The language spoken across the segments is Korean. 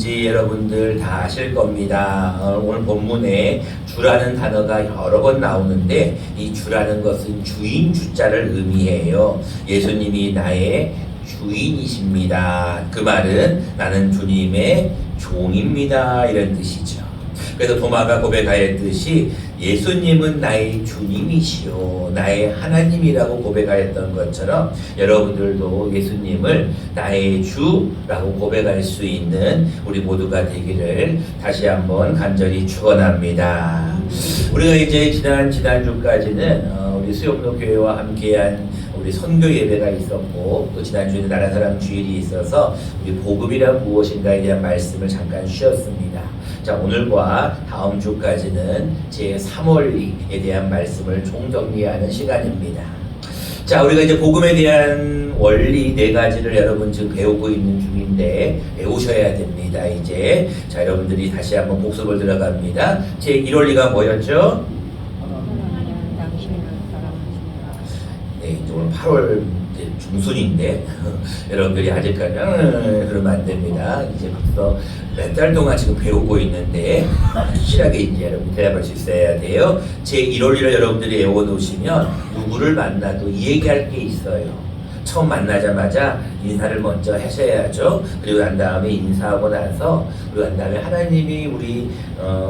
뭔지 여러분들 다 아실 겁니다. 오늘 본문에 주라는 단어가 여러 번 나오는데 이 주라는 것은 주인 주자를 의미해요. 예수님이 나의 주인이십니다. 그 말은 나는 주님의 종입니다. 이런 뜻이죠. 그래서 도마가 고백하였듯이 예수님은 나의 주님이시오, 나의 하나님이라고 고백하였던 것처럼 여러분들도 예수님을 나의 주라고 고백할 수 있는 우리 모두가 되기를 다시 한번 간절히 축원합니다. 우리가 이제 지난주까지는 우리 수영로교회와 함께한 우리 선교 예배가 있었고, 또 지난주에는 나라사랑 주일이 있어서 우리 복음이란 무엇인가에 대한 말씀을 잠깐 쉬었습니다. 자, 오늘과 다음 주까지는 제 3원리에 대한 말씀을 총정리하는 시간입니다. 자, 우리가 이제 복음에 대한 원리 4가지를 여러분 지금 배우고 있는 중인데 배우셔야 됩니다. 이제 자, 여러분들이 다시 한번 복습을 들어갑니다. 제 1원리가 뭐였죠? 네, 이제 오늘 8월 중순인데 여러분들이 아직까지는 그러면 안 됩니다. 이제 벌써 몇 달 동안 지금 배우고 있는데 확실하게 이제 여러분 대답할 수 있어야 돼요. 제 1원리를 여러분들이 외워놓으시면 누구를 만나도 이 얘기할 게 있어요. 처음 만나자마자 인사를 먼저 하셔야죠. 그리고 난 다음에 인사하고 나서, 그리고 난 다음에 하나님이 우리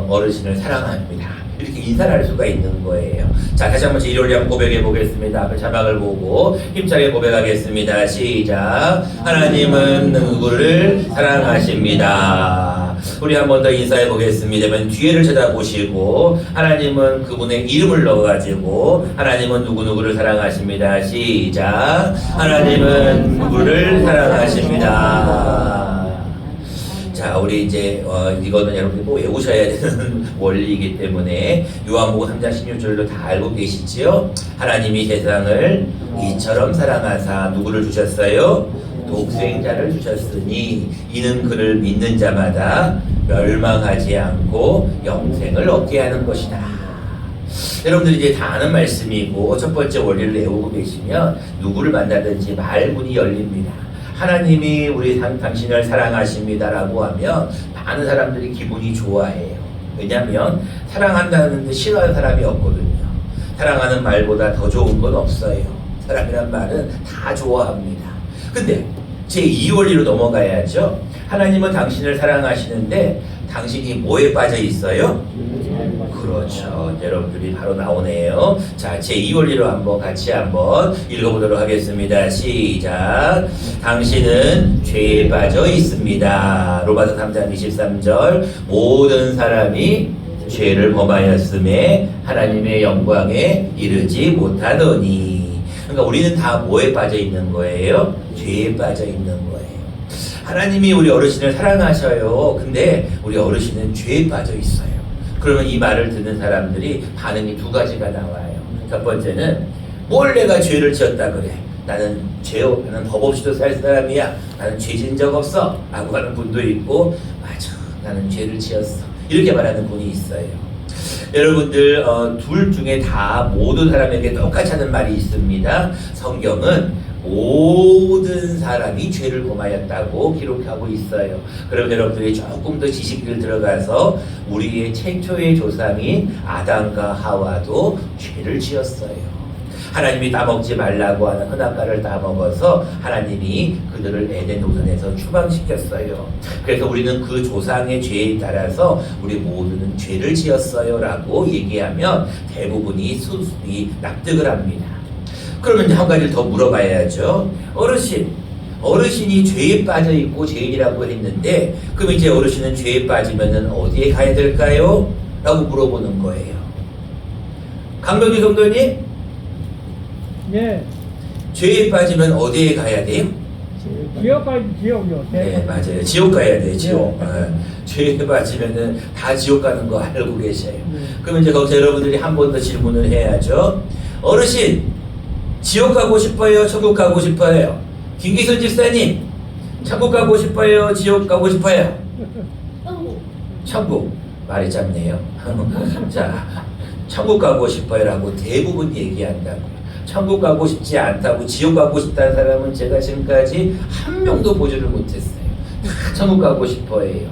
어르신을 사랑합니다, 이렇게 인사를 할 수가 있는 거예요. 자, 다시 한번 제 1원리 한번 고백해 보겠습니다. 앞에 자막을 보고 힘차게 고백하겠습니다. 시작. 하나님은 누구를 사랑하십니다. 우리 한 번 더 인사해 보겠습니다. 맨 뒤에를 쳐다보시고 하나님은 그분의 이름을 넣어가지고 하나님은 누구누구를 사랑하십니다. 시작. 하나님은 누구를 사랑하십니다. 자, 우리 이제 이거는 여러분들 꼭 외우셔야 되는 원리이기 때문에 요한복음 3장 16절로 다 알고 계시지요? 하나님이 세상을 이처럼 사랑하사 누구를 주셨어요? 독생자를 주셨으니 이는 그를 믿는 자마다 멸망하지 않고 영생을 얻게 하는 것이다. 여러분들이 이제 다 아는 말씀이고 첫 번째 원리를 외우고 계시면 누구를 만나든지 말문이 열립니다. 하나님이 우리 당신을 사랑하십니다라고 하면 많은 사람들이 기분이 좋아해요. 왜냐하면 사랑한다는데 싫어하는 사람이 없거든요. 사랑하는 말보다 더 좋은 건 없어요. 사랑이란 말은 다 좋아합니다. 근데 제 2원리로 넘어가야죠. 하나님은 당신을 사랑하시는데 당신이 뭐에 빠져 있어요? 그렇죠. 여러분들이 바로 나오네요. 자, 제 2원리로 같이 한번 읽어보도록 하겠습니다. 시작. 당신은 죄에 빠져 있습니다. 로마서 3장 23절. 모든 사람이 죄를 범하였음에 하나님의 영광에 이르지 못하더니. 그러니까 우리는 다 뭐에 빠져 있는 거예요? 죄에 빠져 있는 거예요. 하나님이 우리 어르신을 사랑하셔요. 근데 우리 어르신은 죄에 빠져 있어요. 그러면 이 말을 듣는 사람들이 반응이 2가지가 나와요. 첫 번째는 뭘 내가 죄를 지었다 그래. 나는 법 없이도 살 사람이야. 나는 죄 지은 적 없어. 라고 하는 분도 있고, 맞아, 나는 죄를 지었어. 이렇게 말하는 분이 있어요. 여러분들 둘 중에 다 모든 사람에게 똑같이 하는 말이 있습니다. 성경은 모든 사람이 죄를 범하였다고 기록하고 있어요. 그럼 여러분들이 조금 더 지식을 들어가서 우리의 최초의 조상인 아담과 하와도 죄를 지었어요. 하나님이 따먹지 말라고 하는 선악과를 따먹어서 하나님이 그들을 에덴 동산에서 추방시켰어요. 그래서 우리는 그 조상의 죄에 따라서 우리 모두는 죄를 지었어요 라고 얘기하면 대부분이 납득을 합니다. 그러면 이제 한 가지를 더 물어봐야죠. 어르신이 죄에 빠져 있고 죄인이라고 했는데, 그럼 이제 어르신은 죄에 빠지면은 어디에 가야 될까요? 라고 물어보는 거예요. 강병주 성도님? 네. 죄에 빠지면 어디에 가야 돼요? 지옥 가야지, 지옥이요. 네, 맞아요. 지옥 가야 돼요, 지옥. 네. 죄에 빠지면은 다 지옥 가는 거 알고 계셔요. 그러면 이제 거기서 여러분들이 한 번 더 질문을 해야죠. 어르신, 지옥 가고 싶어요? 천국 가고 싶어요? 김기순 집사님, 천국 가고 싶어요? 지옥 가고 싶어요? 천국. 말이 짧네요. 자, 천국 가고 싶어요 라고 대부분 얘기한다고요. 천국 가고 싶지 않다고 지옥 가고 싶다는 사람은 제가 지금까지 한 명도 보지를 못했어요. 다 천국 가고 싶어해요.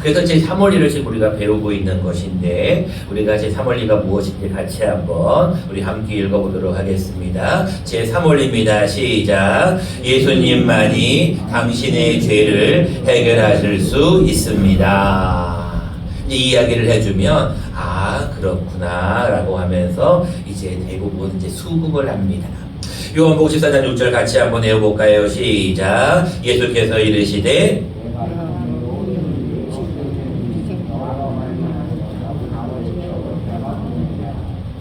그래서 제3원리를 지금 우리가 배우고 있는 것인데 우리가 제3원리가 무엇인지 같이 한번 우리 함께 읽어보도록 하겠습니다. 제3원리입니다. 시작. 예수님만이 당신의 죄를 해결하실 수 있습니다. 이 이야기를 해주면 아 그렇구나 라고 하면서 이제 대부분 이제 수긍을 합니다. 요한복음 14장 6절 같이 한번 외워볼까요? 시작. 예수께서 이르시되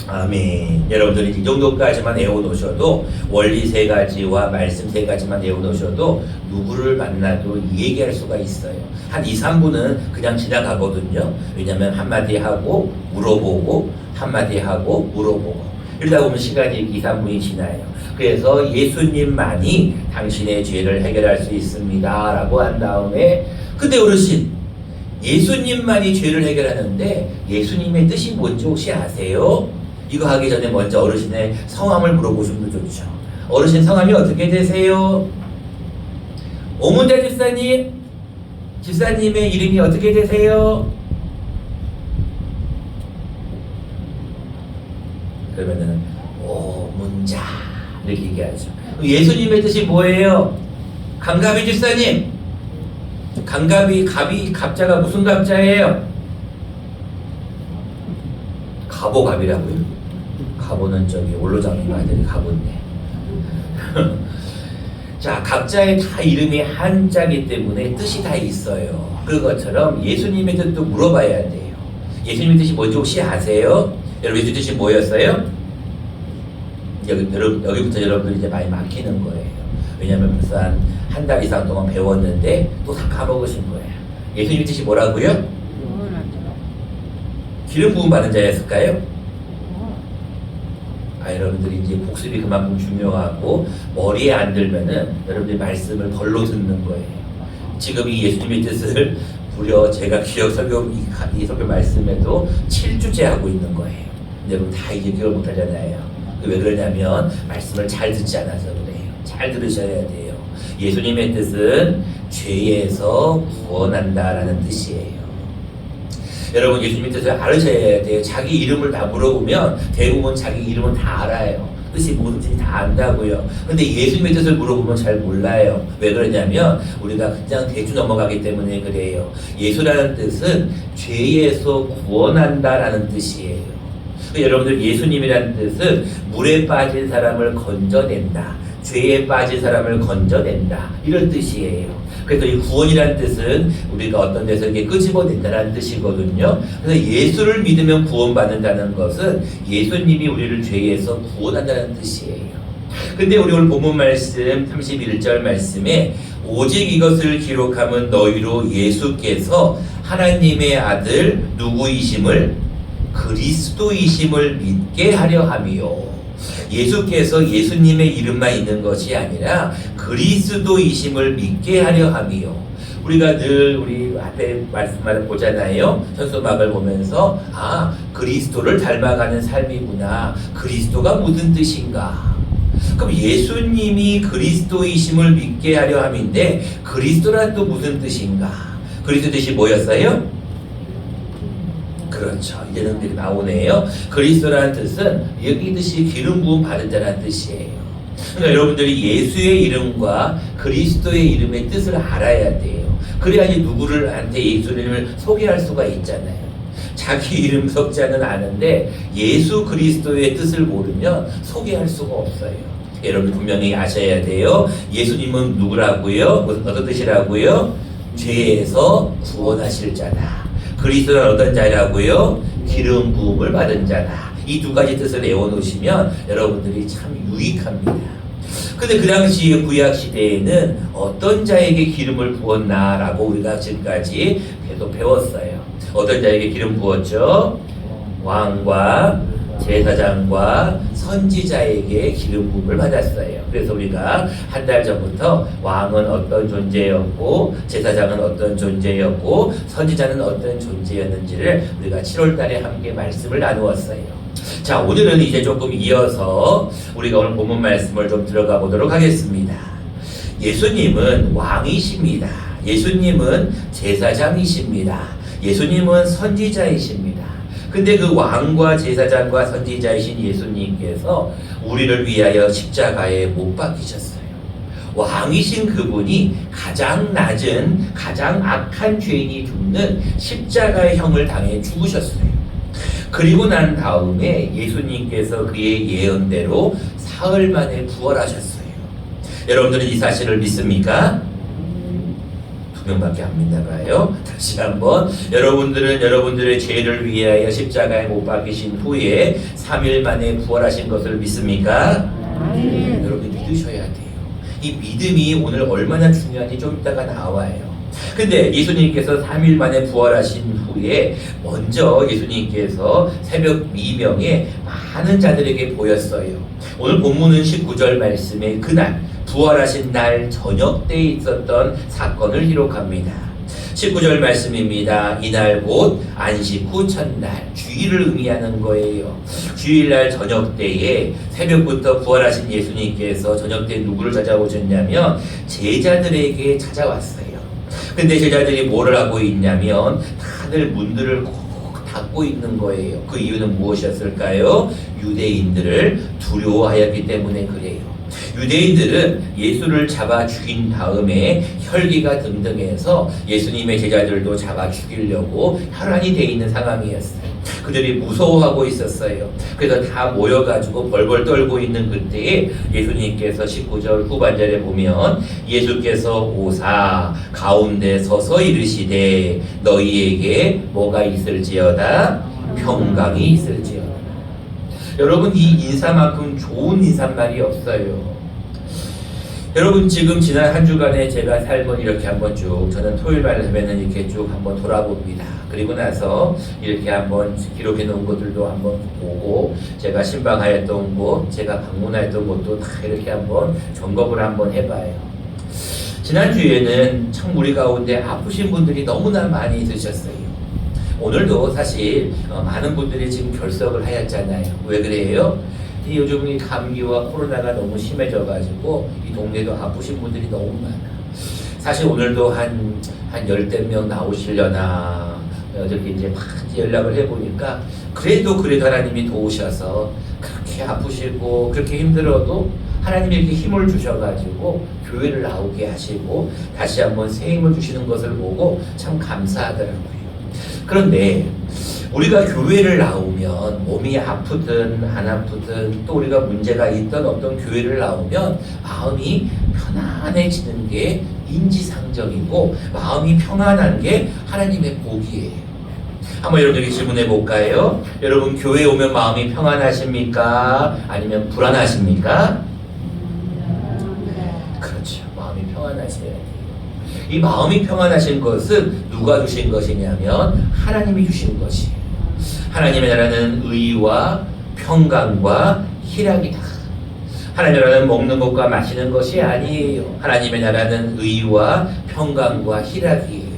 아멘. 여러분들이 이 정도까지만 외워놓으셔도 원리 세 가지와 말씀 세 가지만 외워놓으셔도 누구를 만나도 얘기할 수가 있어요. 한 2, 3분은 그냥 지나가거든요. 왜냐하면 한마디 하고 물어보고 한마디 하고 물어보고 이러다 보면 시간이 2, 3분이 지나요. 그래서 예수님만이 당신의 죄를 해결할 수 있습니다 라고 한 다음에 근데 어르신 예수님만이 죄를 해결하는데 예수님의 뜻이 뭔지 혹시 아세요? 이거 하기 전에 먼저 어르신의 성함을 물어보시면 좋죠. 어르신 성함이 어떻게 되세요? 오문대 집사님? 집사님의 이름이 어떻게 되세요? 그러면은 오문자 이렇게 얘기하죠. 예수님의 뜻이 뭐예요? 강가비 집사님. 강가비 갑자가 무슨 갑자예요? 가보갑이라고요. 가보는 저기 올로장님 아들이 가본데. 자, 각자의 다 이름이 한자기 때문에 뜻이 다 있어요. 그것처럼 예수님의 뜻도 물어봐야 돼요. 예수님의 뜻이 뭔지 혹시 아세요? 여러분 예수 뜻이 뭐였어요? 여기부터 여러분들이 이제 많이 막히는 거예요. 왜냐하면 벌써 한 달 이상 동안 배웠는데 또 다 까먹으신 거예요. 예수님 뜻이 뭐라고요? 기름 부음 받은 자였을까요? 여러분들이 이제 복습이 그만큼 중요하고 머리에 안 들면은 여러분들이 말씀을 벌로 듣는 거예요. 지금 이 예수님의 뜻을 무려 제가 기억 설교 이 설교 말씀에도 7주째 하고 있는 거예요. 여러분 다 이제 기억을 못 하잖아요. 왜 그러냐면 말씀을 잘 듣지 않아서 그래요. 잘 들으셔야 돼요. 예수님의 뜻은 죄에서 구원한다라는 뜻이에요. 여러분 예수님의 뜻을 알으셔야 돼요. 자기 이름을 다 물어보면 대부분 자기 이름은 다 알아요. 뜻이 무엇인지 다 안다고요. 근데 예수님의 뜻을 물어보면 잘 몰라요. 왜 그러냐면 우리가 그냥 대충 넘어가기 때문에 그래요. 예수라는 뜻은 죄에서 구원한다라는 뜻이에요. 여러분들 예수님이라는 뜻은 물에 빠진 사람을 건져낸다. 죄에 빠진 사람을 건져낸다. 이런 뜻이에요. 그래서 이 구원이라는 뜻은 우리가 어떤 데서 이렇게 끄집어낸다는 뜻이거든요. 그래서 예수를 믿으면 구원받는다는 것은 예수님이 우리를 죄에서 구원한다는 뜻이에요. 근데 우리 오늘 본문 말씀 31절 말씀에 오직 이것을 기록함은 너희로 예수께서 하나님의 아들 누구이심을 그리스도이심을 믿게 하려 함이요. 예수께서 예수님의 이름만 있는 것이 아니라 그리스도이심을 믿게 하려 함이요. 우리가 늘 우리 앞에 말씀을 보잖아요. 현수막을 보면서 아 그리스도를 닮아가는 삶이구나. 그리스도가 무슨 뜻인가? 그럼 예수님이 그리스도이심을 믿게 하려 함인데 그리스도란 또 무슨 뜻인가? 그리스도 뜻이 뭐였어요? 그렇죠. 이제는 나오네요. 그리스도라는 뜻은 여기 뜻이 기름 부음 받은 자라는 뜻이에요. 그러니까 여러분들이 예수의 이름과 그리스도의 이름의 뜻을 알아야 돼요. 그래야지 누구를 한테 예수님을 소개할 수가 있잖아요. 자기 이름 석자는 아는데 예수 그리스도의 뜻을 모르면 소개할 수가 없어요. 여러분 분명히 아셔야 돼요. 예수님은 누구라고요? 무슨 어떤 뜻이라고요? 죄에서 구원하실 자다. 그리스도는 어떤 자라고요? 기름 부음을 받은 자다. 이 두 가지 뜻을 외워놓으시면 여러분들이 참 유익합니다. 근데 그 당시 구약 시대에는 어떤 자에게 기름을 부었나라고 우리가 지금까지 계속 배웠어요. 어떤 자에게 기름 부었죠? 왕과 제사장과 선지자에게 기름 부음을 받았어요. 그래서 우리가 한 달 전부터 왕은 어떤 존재였고 제사장은 어떤 존재였고 선지자는 어떤 존재였는지를 우리가 7월 달에 함께 말씀을 나누었어요. 자, 오늘은 이제 조금 이어서 우리가 오늘 본문 말씀을 좀 들어가 보도록 하겠습니다. 예수님은 왕이십니다. 예수님은 제사장이십니다. 예수님은 선지자이십니다. 근데 그 왕과 제사장과 선지자이신 예수님께서 우리를 위하여 십자가에 못 박히셨어요. 왕이신 그분이 가장 낮은 가장 악한 죄인이 죽는 십자가의 형을 당해 죽으셨어요. 그리고 난 다음에 예수님께서 그의 예언대로 사흘 만에 부활하셨어요. 여러분들은 이 사실을 믿습니까? 2명밖에 안 믿나 봐요. 다시 한번, 여러분들은 여러분들의 죄를 위하여 십자가에 못 박히신 후에 3일 만에 부활하신 것을 믿습니까? 여러분이 믿으셔야 돼요. 이 믿음이 오늘 얼마나 중요한지 좀 이따가 나와요. 근데 예수님께서 3일 만에 부활하신 후에 먼저 예수님께서 새벽 미명에 많은 자들에게 보였어요. 오늘 본문은 19절 말씀에 그날 부활하신 날 저녁 때에 있었던 사건을 기록합니다. 19절 말씀입니다. 이날 곧 안식 후 첫날, 주일을 의미하는 거예요. 주일날 저녁 때에 새벽부터 부활하신 예수님께서 저녁 때 누구를 찾아오셨냐면 제자들에게 찾아왔어요. 근데 제자들이 뭐를 하고 있냐면 다들 문들을 꼭 닫고 있는 거예요. 그 이유는 무엇이었을까요? 유대인들을 두려워하였기 때문에 그래요. 유대인들은 예수를 잡아 죽인 다음에 혈기가 등등해서 예수님의 제자들도 잡아 죽이려고 혈안이 돼 있는 상황이었어요. 그들이 무서워하고 있었어요. 그래서 다 모여가지고 벌벌 떨고 있는 그때에 예수님께서 19절 후반절에 보면 예수께서 오사 가운데 서서 이르시되 너희에게 뭐가 있을지어다? 평강이 있을지어다. 여러분, 이 인사만큼 좋은 인사말이 없어요. 여러분, 지금 지난 한 주간에 제가 삶을 이렇게 한번 쭉, 저는 토요일날 되면은 이렇게 쭉 한번 돌아봅니다. 그리고 나서 이렇게 한번 기록해 놓은 것들도 한번 보고, 제가 신방하였던 곳, 제가 방문하였던 곳도 다 이렇게 한번 점검을 한번 해봐요. 지난주에는 참 우리 가운데 아프신 분들이 너무나 많이 있으셨어요. 오늘도 사실 많은 분들이 지금 결석을 하였잖아요. 왜 그래요? 요즘 이 감기와 코로나가 너무 심해져가지고 이 동네도 아프신 분들이 너무 많아. 사실 오늘도 한 열댓 명 나오시려나 어저께 이제 막 연락을 해보니까 그래도 하나님이 도우셔서 그렇게 아프시고 그렇게 힘들어도 하나님이 이렇게 힘을 주셔가지고 교회를 나오게 하시고 다시 한번 새 힘을 주시는 것을 보고 참 감사하더라고요. 그런데 우리가 교회를 나오면 몸이 아프든 안 아프든 또 우리가 문제가 있던 어떤 교회를 나오면 마음이 편안해지는 게 인지상정이고 마음이 평안한 게 하나님의 복이에요. 한번 여러분에게 질문해 볼까요? 여러분, 교회에 오면 마음이 평안하십니까? 아니면 불안하십니까? 그렇죠. 마음이 평안하셔야 돼요. 이 마음이 평안하신 것은 누가 주신 것이냐면 하나님이 주신 것이에요. 하나님의 나라는 의와 평강과 희락이다. 하나님의 나라는 먹는 것과 마시는 것이 아니에요. 하나님의 나라는 의와 평강과 희락이에요.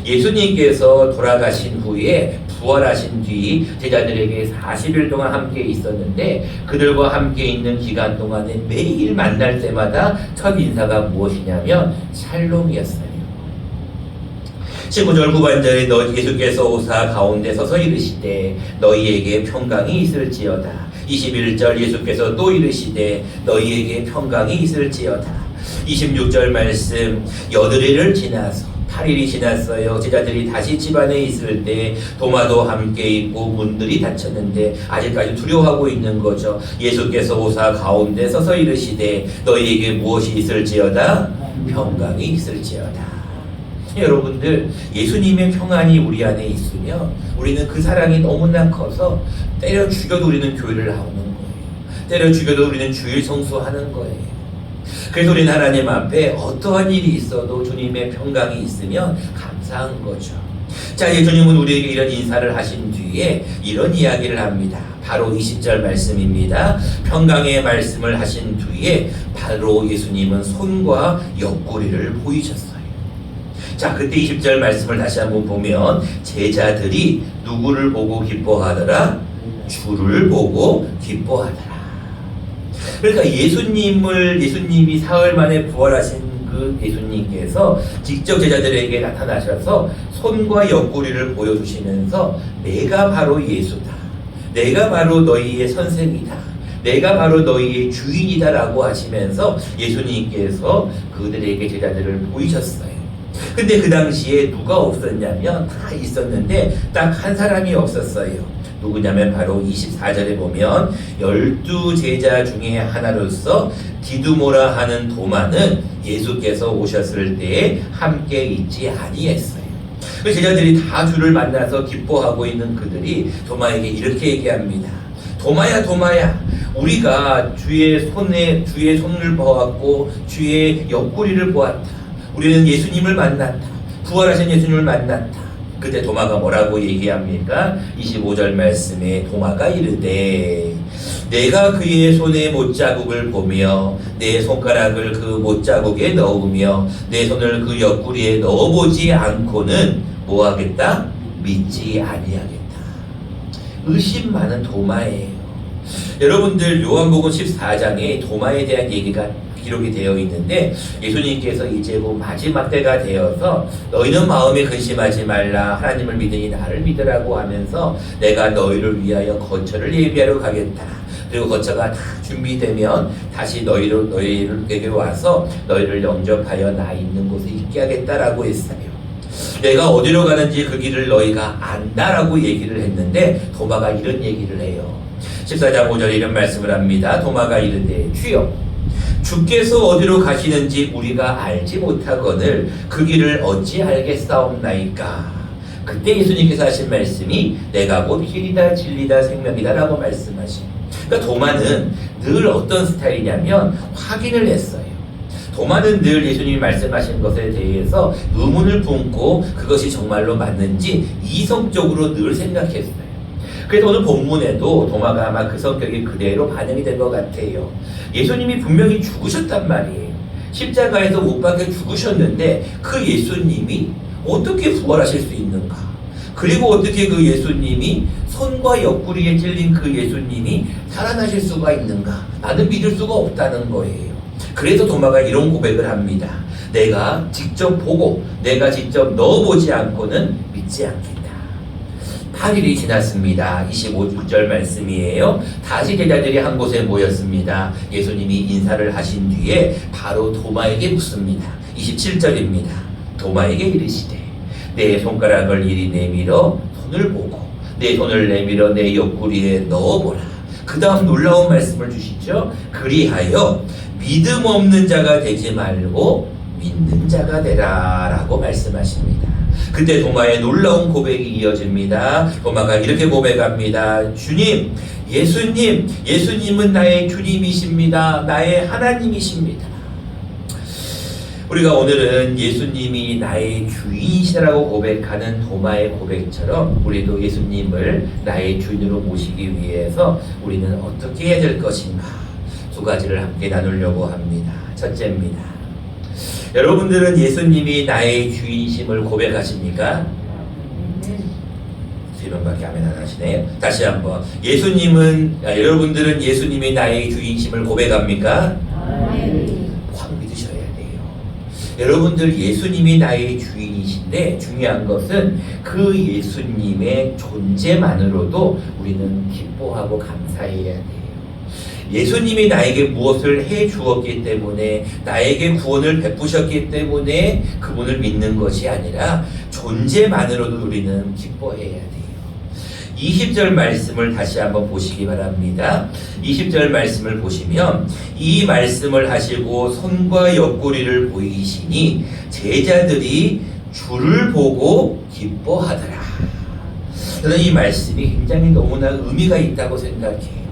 예수님께서 돌아가신 후에 부활하신 뒤 제자들에게 40일 동안 함께 있었는데 그들과 함께 있는 기간 동안에 매일 만날 때마다 첫 인사가 무엇이냐면 샬롬이었어요. 19절 후반절에 예수께서 오사 가운데 서서 이르시되 너희에게 평강이 있을지어다. 21절 예수께서 또 이르시되 너희에게 평강이 있을지어다. 26절 말씀 여드레를 지나서 8일이 지났어요. 제자들이 다시 집안에 있을 때 도마도 함께 있고 문들이 닫혔는데 아직까지 두려워하고 있는 거죠. 예수께서 오사 가운데 서서 이르시되 너희에게 무엇이 있을지어다? 평강이 있을지어다. 여러분들, 예수님의 평안이 우리 안에 있으면 우리는 그 사랑이 너무나 커서 때려 죽여도 우리는 교회를 나오는 거예요. 때려 죽여도 우리는 주일 성수하는 거예요. 그래서 우리는 하나님 앞에 어떠한 일이 있어도 주님의 평강이 있으면 감사한 거죠. 자, 예수님은 우리에게 이런 인사를 하신 뒤에 이런 이야기를 합니다. 바로 20절 말씀입니다. 평강의 말씀을 하신 뒤에 바로 예수님은 손과 옆구리를 보이셨어요. 자, 그때 20절 말씀을 다시 한번 보면 제자들이 누구를 보고 기뻐하더라? 주를 보고 기뻐하더라. 그러니까 예수님이 사흘 만에 부활하신 그 예수님께서 직접 제자들에게 나타나셔서 손과 옆구리를 보여주시면서 내가 바로 예수다, 내가 바로 너희의 선생이다, 내가 바로 너희의 주인이다 라고 하시면서 예수님께서 그들에게 제자들을 보이셨어요. 근데 그 당시에 누가 없었냐면 다 있었는데 딱 한 사람이 없었어요. 누구냐면 바로 24절에 보면 12제자 중에 하나로서 디두모라 하는 도마는 예수께서 오셨을 때에 함께 있지 아니했어요. 그 제자들이 다 주를 만나서 기뻐하고 있는 그들이 도마에게 이렇게 얘기합니다. 도마야, 도마야, 우리가 주의 손을 보았고 주의 옆구리를 보았다. 우리는 예수님을 만났다. 부활하신 예수님을 만났다. 그때 도마가 뭐라고 얘기합니까? 25절 말씀에 도마가 이르되 내가 그의 손의 못자국을 보며 내 손가락을 그 못자국에 넣으며 내 손을 그 옆구리에 넣어보지 않고는 뭐하겠다? 믿지 아니하겠다. 의심 많은 도마예요. 여러분들 요한복음 14장에 도마에 대한 얘기가 기록이 되어 있는데 예수님께서 이제 마지막 때가 되어서 너희는 마음에 근심하지 말라, 하나님을 믿으니 나를 믿으라고 하면서 내가 너희를 위하여 거처를 예비하러 가겠다. 그리고 거처가 다 준비되면 다시 너희에게 와서 너희를 영접하여 나 있는 곳에 있게 하겠다라고 했어요. 내가 어디로 가는지 그 길을 너희가 안다라고 얘기를 했는데 도마가 이런 얘기를 해요. 14장 5절에 이런 말씀을 합니다. 도마가 이르되 주여 주께서 어디로 가시는지 우리가 알지 못하거늘 그 길을 어찌 알겠사옵나이까. 그때 예수님께서 하신 말씀이 내가 곧 길이다 진리다 생명이다 라고 말씀하신. 그러니까 도마는 늘 어떤 스타일이냐면 확인을 했어요. 도마는 늘 예수님이 말씀하신 것에 대해서 의문을 품고 그것이 정말로 맞는지 이성적으로 늘 생각했어요. 그래서 오늘 본문에도 도마가 아마 그 성격이 그대로 반영이 된 것 같아요. 예수님이 분명히 죽으셨단 말이에요. 십자가에서 못 박혀 죽으셨는데 그 예수님이 어떻게 부활하실 수 있는가? 그리고 어떻게 그 예수님이 손과 옆구리에 찔린 그 예수님이 살아나실 수가 있는가? 나는 믿을 수가 없다는 거예요. 그래서 도마가 이런 고백을 합니다. 내가 직접 보고 내가 직접 넣어보지 않고는 믿지 않겠다. 8일이 지났습니다. 25절 말씀이에요. 다시 제자들이 한 곳에 모였습니다. 예수님이 인사를 하신 뒤에 바로 도마에게 묻습니다. 27절입니다. 도마에게 이르시되 내 손가락을 이리 내밀어 손을 보고 내 손을 내밀어 내 옆구리에 넣어보라. 그 다음 놀라운 말씀을 주시죠. 그리하여 믿음 없는 자가 되지 말고 믿는 자가 되라 라고 말씀하십니다. 그때 도마의 놀라운 고백이 이어집니다. 도마가 이렇게 고백합니다. 주님, 예수님은 나의 주님이십니다. 나의 하나님이십니다. 우리가 오늘은 예수님이 나의 주인이시라고 고백하는 도마의 고백처럼 우리도 예수님을 나의 주인으로 모시기 위해서 우리는 어떻게 해야 될 것인가? 두 가지를 함께 나누려고 합니다. 첫째입니다. 여러분들은 예수님이 나의 주인심을 고백하십니까? 3명밖에 아멘 안 하시네요. 다시 한번. 여러분들은 예수님이 나의 주인심을 고백합니까? 확 믿으셔야 돼요. 여러분들 예수님이 나의 주인이신데 중요한 것은 그 예수님의 존재만으로도 우리는 기뻐하고 감사해야 돼요. 예수님이 나에게 무엇을 해 주었기 때문에 나에게 구원을 베푸셨기 때문에 그분을 믿는 것이 아니라 존재만으로도 우리는 기뻐해야 돼요. 20절 말씀을 다시 한번 보시기 바랍니다. 20절 말씀을 보시면 이 말씀을 하시고 손과 옆구리를 보이시니 제자들이 주를 보고 기뻐하더라. 저는 이 말씀이 굉장히 너무나 의미가 있다고 생각해요.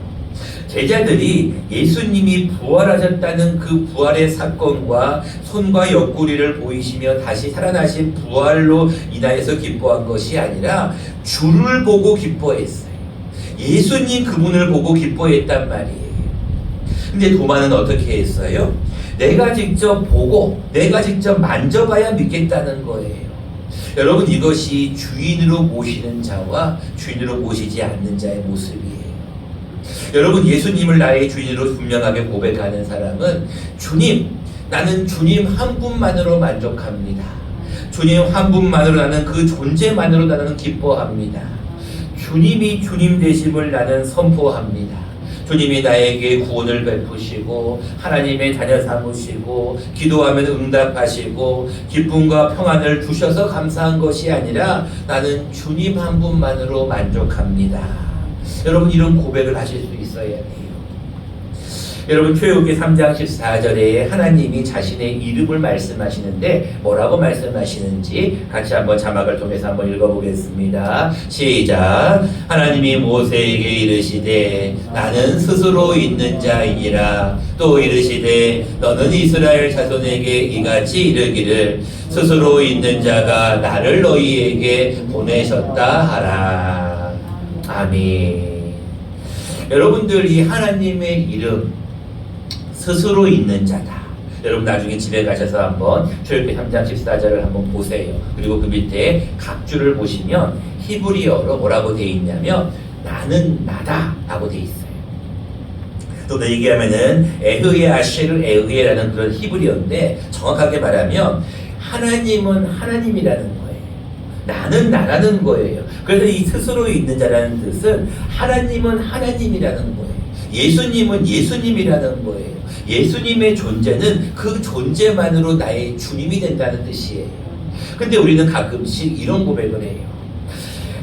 제자들이 예수님이 부활하셨다는 그 부활의 사건과 손과 옆구리를 보이시며 다시 살아나신 부활로 인하여서 기뻐한 것이 아니라 주를 보고 기뻐했어요. 예수님 그분을 보고 기뻐했단 말이에요. 근데 도마는 어떻게 했어요? 내가 직접 보고 내가 직접 만져봐야 믿겠다는 거예요. 여러분, 이것이 주인으로 모시는 자와 주인으로 모시지 않는 자의 모습이에요. 여러분, 예수님을 나의 주인으로 분명하게 고백하는 사람은 주님, 나는 주님 한 분만으로 만족합니다. 주님 한 분만으로 나는 그 존재만으로 나는 기뻐합니다. 주님이 주님 되심을 나는 선포합니다. 주님이 나에게 구원을 베푸시고 하나님의 자녀 삼으시고 기도하면 응답하시고 기쁨과 평안을 주셔서 감사한 것이 아니라 나는 주님 한 분만으로 만족합니다. 여러분 이런 고백을 하실 수 있어야 해요. 여러분 출애굽기 3장 14절에 하나님이 자신의 이름을 말씀하시는데 뭐라고 말씀하시는지 같이 한번 자막을 통해서 한번 읽어보겠습니다. 시작. 하나님이 모세에게 이르시되 나는 스스로 있는 자이니라. 또 이르시되 너는 이스라엘 자손에게 이같이 이르기를 스스로 있는 자가 나를 너희에게 보내셨다 하라. 아멘. 여러분들 이 하나님의 이름 스스로 있는 자다. 여러분 나중에 집에 가셔서 한번 출애굽기 3장 14절을 한번 보세요. 그리고 그 밑에 각 줄을 보시면 히브리어로 뭐라고 되어 있냐면 나는 나다 라고 되어 있어요. 또 얘기하면은 에흐에 아쉐르 에흐에라는 그런 히브리어인데 정확하게 말하면 하나님은 하나님이라는 거예요. 나는 나라는 거예요. 그래서 이 스스로 있는 자라는 뜻은 하나님은 하나님이라는 거예요. 예수님은 예수님이라는 거예요. 예수님의 존재는 그 존재만으로 나의 주님이 된다는 뜻이에요. 근데 우리는 가끔씩 이런 고백을 해요.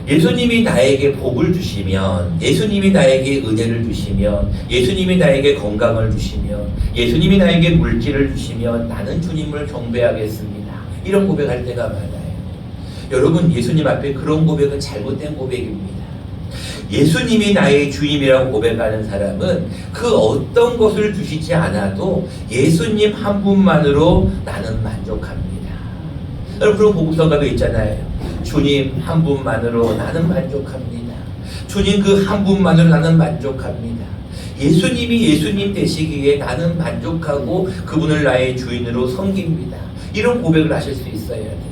예수님이 나에게 복을 주시면, 예수님이 나에게 은혜를 주시면, 예수님이 나에게 건강을 주시면, 예수님이 나에게 물질을 주시면 나는 주님을 경배하겠습니다. 이런 고백할 때가 많아요. 여러분 예수님 앞에 그런 고백은 잘못된 고백입니다. 예수님이 나의 주님이라고 고백하는 사람은 그 어떤 것을 주시지 않아도 예수님 한 분만으로 나는 만족합니다. 여러분 그런 복음성가도 있잖아요. 주님 한 분만으로 나는 만족합니다. 주님 그 한 분만으로 나는 만족합니다. 예수님이 예수님 되시기에 나는 만족하고 그분을 나의 주인으로 섬깁니다. 이런 고백을 하실 수 있어야 돼요.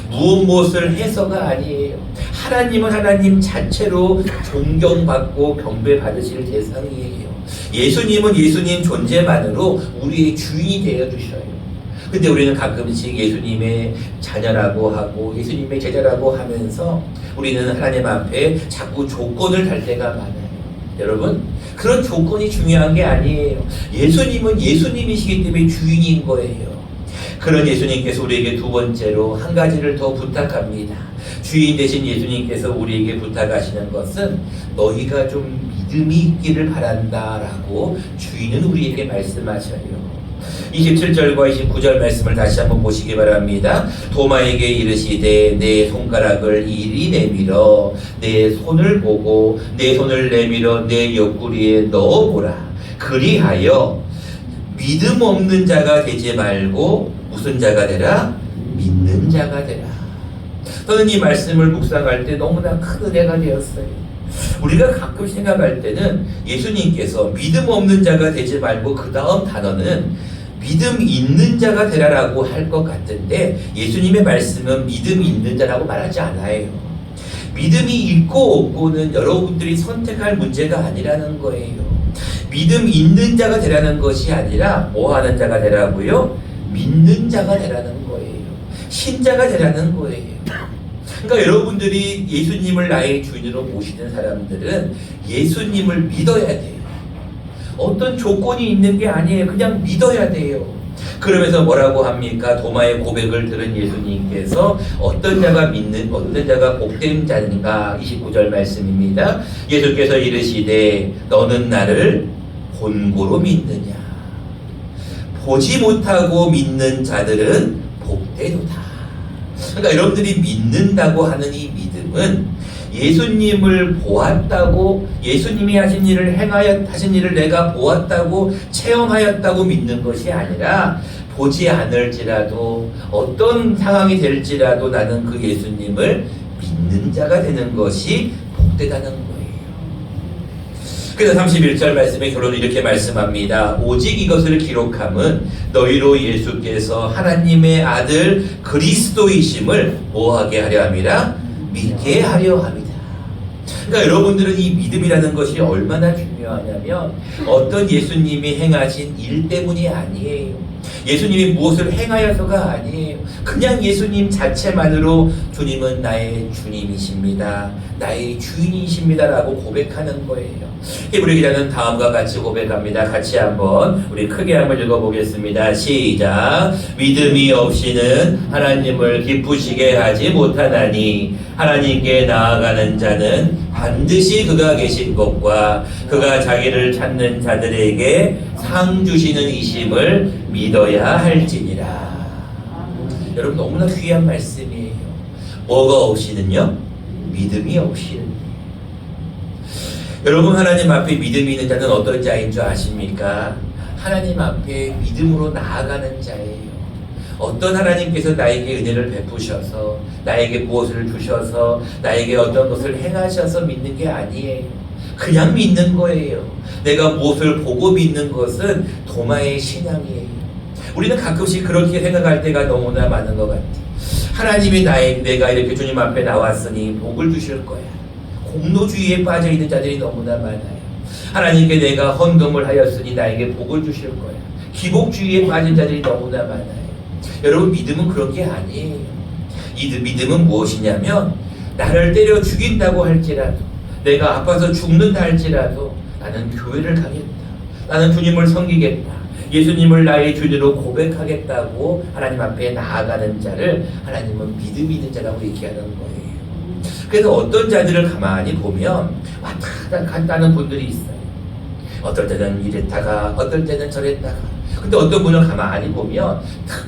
무엇을 해서가 아니에요. 하나님은 하나님 자체로 존경받고 경배받으실 대상이에요. 예수님은 예수님 존재만으로 우리의 주인이 되어주셔요. 근데 우리는 가끔씩 예수님의 자녀라고 하고 예수님의 제자라고 하면서 우리는 하나님 앞에 자꾸 조건을 달 때가 많아요. 여러분 그런 조건이 중요한 게 아니에요. 예수님은 예수님이시기 때문에 주인인 거예요. 그런 예수님께서 우리에게 두 번째로 한 가지를 더 부탁합니다. 주인 되신 예수님께서 우리에게 부탁하시는 것은 너희가 좀 믿음이 있기를 바란다 라고 주인은 우리에게 말씀하셔요. 27절과 29절 말씀을 다시 한번 보시기 바랍니다. 도마에게 이르시되 내 손가락을 이리 내밀어 내 손을 보고 내 손을 내밀어 내 옆구리에 넣어보라. 그리하여 믿음 없는 자가 되지 말고 무슨 자가 되라? 믿는 자가 되라. 저는 이 말씀을 묵상할 때 너무나 큰 은혜가 되었어요. 우리가 가끔 생각할 때는 예수님께서 믿음 없는 자가 되지 말고 그 다음 단어는 믿음 있는 자가 되라라고 할 것 같은데 예수님의 말씀은 믿음 있는 자라고 말하지 않아요. 믿음이 있고 없고는 여러분들이 선택할 문제가 아니라는 거예요. 믿음 있는 자가 되라는 것이 아니라 뭐 하는 자가 되라고요? 믿는 자가 되라는 거예요. 신자가 되라는 거예요. 그러니까 여러분들이 예수님을 나의 주인으로 모시는 사람들은 예수님을 믿어야 돼요. 어떤 조건이 있는 게 아니에요. 그냥 믿어야 돼요. 그러면서 뭐라고 합니까? 도마의 고백을 들은 예수님께서 어떤 자가 믿는, 어떤 자가 복된 자인가? 29절 말씀입니다. 예수께서 이르시되 너는 나를 본고로 믿느냐? 보지 못하고 믿는 자들은 복되도다. 그러니까 여러분들이 믿는다고 하는 이 믿음은 예수님을 보았다고, 예수님이 하신 일을 하신 일을 내가 보았다고 체험하였다고 믿는 것이 아니라 보지 않을지라도 어떤 상황이 될지라도 나는 그 예수님을 믿는 자가 되는 것이 복되다는 거예요. 그래서 31절 말씀의 결론을 이렇게 말씀합니다. 오직 이것을 기록함은 너희로 예수께서 하나님의 아들 그리스도이심을 뭐하게 하려 함이라? 믿게 하려 함이다. 그러니까 여러분들은 이 믿음이라는 것이 얼마나 중요해요. 중요하냐면 어떤 예수님이 행하신 일 때문이 아니에요. 예수님이 무엇을 행하여서가 아니에요. 그냥 예수님 자체만으로 주님은 나의 주님이십니다. 나의 주인이십니다라고 고백하는 거예요. 히브리 기자는 다음과 같이 고백합니다. 같이 한번 우리 크게 한번 읽어보겠습니다. 시작. 믿음이 없이는 하나님을 기쁘시게 하지 못하나니 하나님께 나아가는 자는 반드시 그가 계신 것과 그가 자기를 찾는 자들에게 상 주시는 이심을 믿어야 할지니라. 여러분 너무나 귀한 말씀이에요. 뭐가 없이는요? 믿음이 없이는. 여러분 하나님 앞에 믿음이 있는 자는 어떤 자인 줄 아십니까? 하나님 앞에 믿음으로 나아가는 자예요. 어떤 하나님께서 나에게 은혜를 베푸셔서 나에게 무엇을 주셔서 나에게 어떤 것을 행하셔서 믿는 게 아니에요. 그냥 믿는 거예요. 내가 무엇을 보고 믿는 것은 도마의 신앙이에요. 우리는 가끔씩 그렇게 생각할 때가 너무나 많은 것 같아요. 하나님이 내가 이렇게 주님 앞에 나왔으니 복을 주실 거야. 공로주의에 빠져있는 자들이 너무나 많아요. 하나님께 내가 헌금을 하였으니 나에게 복을 주실 거야. 기복주의에 빠진 자들이 너무나 많아요. 여러분 믿음은 그런 게 아니에요. 믿음은 무엇이냐면 나를 때려 죽인다고 할지라도 내가 아파서 죽는다 할지라도 나는 교회를 가겠다. 나는 주님을 섬기겠다. 예수님을 나의 주님으로 고백하겠다고 하나님 앞에 나아가는 자를 하나님은 믿음 있는 자라고 얘기하는 거예요. 그래서 어떤 자들을 가만히 보면 왔다 갔다 하는 분들이 있어요. 어떨 때는 이랬다가 어떨 때는 저랬다가. 근데 어떤 분을 가만히 보면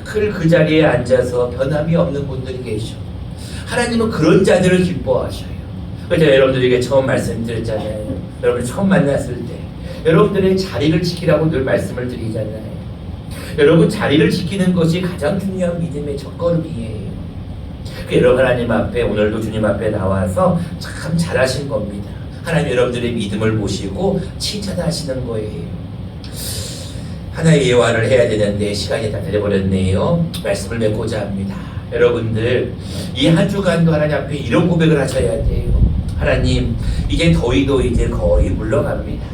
늘 그 자리에 앉아서 변함이 없는 분들이 계셔. 하나님은 그런 자들을 기뻐하셔요. 그래서 여러분들에게 처음 말씀드렸잖아요. 여러분을 처음 만났을 때 여러분들의 자리를 지키라고 늘 말씀을 드리잖아요. 여러분 자리를 지키는 것이 가장 중요한 믿음의 첫걸음이에요. 여러분 하나님 앞에 오늘도 주님 앞에 나와서 참 잘하신 겁니다. 하나님 여러분들의 믿음을 보시고 칭찬하시는 거예요. 하나의 예화를 해야 되는데 시간이 다 되어버렸네요. 말씀을 맺고자 합니다. 여러분들 이 한 주간도 하나님 앞에 이런 고백을 하셔야 돼요. 하나님 이제 더위도 이제 거의 물러갑니다.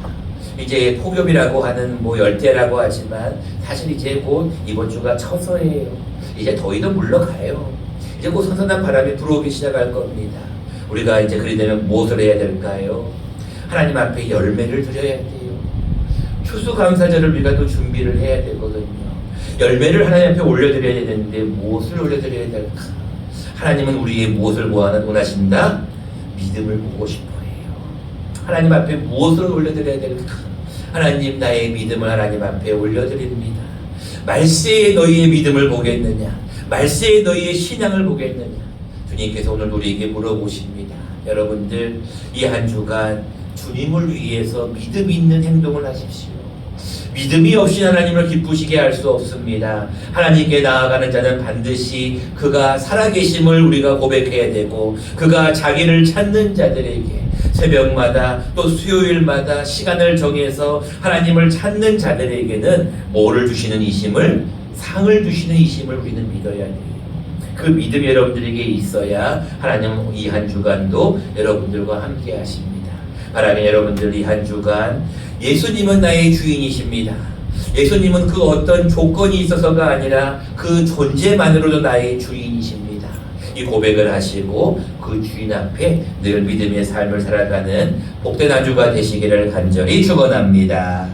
이제 폭염이라고 하는 열대라고 하지만 사실 이제 곧 이번 주가 처서예요. 이제 더위도 물러가요. 이제 곧 선선한 바람이 불어오기 시작할 겁니다. 우리가 이제 그리 되면 무엇을 해야 될까요? 하나님 앞에 열매를 드려야 돼요. 추수감사절을 우리가 또 준비를 해야 되거든요. 열매를 하나님 앞에 올려드려야 되는데 무엇을 올려드려야 될까? 하나님은 우리의 무엇을 원하신다? 믿음을 보고 싶어 해요. 하나님 앞에 무엇을 올려드려야 될까? 하나님 나의 믿음을 하나님 앞에 올려드립니다. 말세에 너희의 믿음을 보겠느냐? 말세에 너희의 신앙을 보겠느냐? 주님께서 오늘 우리에게 물어보십니다. 여러분들 이 한 주간 주님을 위해서 믿음 있는 행동을 하십시오. 믿음이 없이 하나님을 기쁘시게 할 수 없습니다. 하나님께 나아가는 자는 반드시 그가 살아계심을 우리가 고백해야 되고 그가 자기를 찾는 자들에게 새벽마다 또 수요일마다 시간을 정해서 하나님을 찾는 자들에게는 뭐를 주시는 이심을 상을 주시는 이심을 우리는 믿어야 돼요. 그 믿음이 여러분들에게 있어야 하나님은 이 한 주간도 여러분들과 함께 하십니다. 바라는 여러분들 이 한 주간 예수님은 나의 주인이십니다. 예수님은 그 어떤 조건이 있어서가 아니라 그 존재만으로도 나의 주인이십니다. 이 고백을 하시고 그 주인 앞에 늘 믿음의 삶을 살아가는 복된 한 주가 되시기를 간절히 축원합니다.